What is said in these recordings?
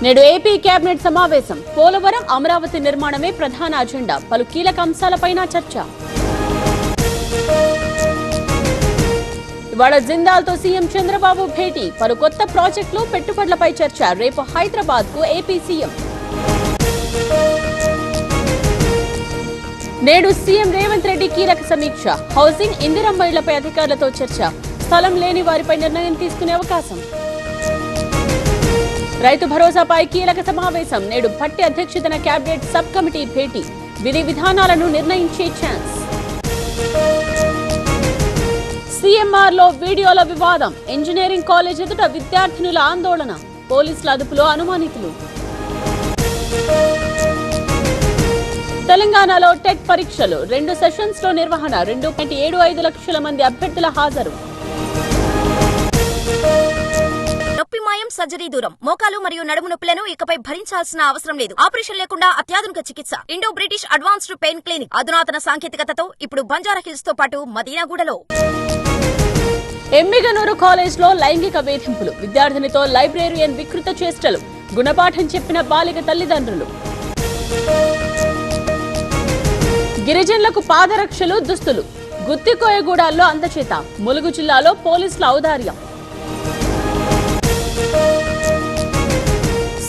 నేడు AP cabinet సమావేశం. పోలవరం, అమరావతి నిర్మాణమే ప్రధాన అజెండా. పలు కీలక అంశాలపైన చర్చ. ఇవాళ జిందాల్తో సీఎం చంద్రబాబు భేటీ. పలు కొత్త ప్రాజెక్టులు, పెట్టుబడులపై చర్చ. రేపు హైదరాబాద్ కు ఏపీ సీఎం. నేడు సీఎం రేవంత్ రెడ్డి కీలక సమీక్ష. హౌసింగ్, ఇందిరమ్మ ఇళ్లపై అధికారులతో చర్చ. స్థలం లేని వారిపై నిర్ణయం తీసుకునే అవకాశం. రైతు భరోసాపై కీలక సమావేశం. నేడు భట్టి అధ్యక్షతన కేబినెట్ సబ్ కమిటీ భేటీ. విధి విధానాలను నిర్ణయించే ఛాన్స్. సీఎంఆర్ లో వీడియోల వివాదం. ఇంజనీరింగ్ కాలేజ్ ఎదుట విద్యార్థినుల ఆందోళన. పోలీసుల అదుపులో అనుమానితులు. తెలంగాణలో టెట్ పరీక్షలు 2 సెషన్స్ లో నిర్వహణ. 2.75 లక్షల మంది అభ్యర్థుల హాజరు. నొప్పి మాయం, సర్జరీ దూరం. మోకాలు మరియు నడుము నొప్పులను ఇకపై భరించాల్సిన అవసరం లేదు. ఆపరేషన్ లేకుండా అత్యాధునిక చికిత్స. Indo British advanced pain clinic. అధునాతన సాంకేతికతతో ఇప్పుడు బంజారా హిల్స్ తో పాటు మదీనాగూడలో. ఎమ్మిగనూరు కాలేజ్ లో లైంగిక వేధింపులు. విద్యార్థినితో లైబ్రేరియన్ వికృత చేష్టలు. గుణపాఠం చెప్పిన బాలిక తల్లిదండ్రులు. గిరిజనులకు పాదరక్షలు, దుస్తులు. గుత్తికోయగూడల్లో అందచేత. ములుగు జిల్లాలో పోలీసుల ఔదార్యం.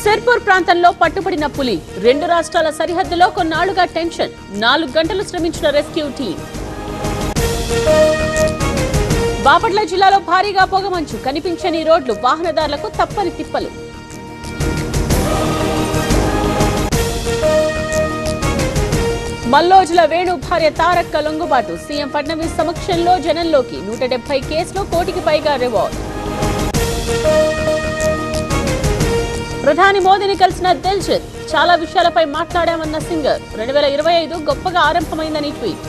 సిర్పూర్ ప్రాంతంలో పట్టుబడిన పులి. 2 రాష్ట్రాల సరిహద్దులో కొన్నాళ్లుగా టెన్షన్. 4 గంటలు శ్రమించిన రెస్క్యూ టీం. బాపట్ల జిల్లాలో భారీగా పొగమంచు. కనిపించని రోడ్లు, వాహనదారులకు తప్పని తిప్పలు. మల్లోజుల వేణు భార్య తారక్క లొంగుబాటు. సీఎం ఫడ్నవీస్ సమక్షంలో జనంలోకి. 170 కేసులో కోటికి పైగా రివార్డ్. ప్రధాని మోదీని కలిసిన దిల్జిత్. చాలా విషయాలపై మాట్లాడామన్న సింగర్. 2025 గొప్పగా ఆరంభమైందని ట్వీట్.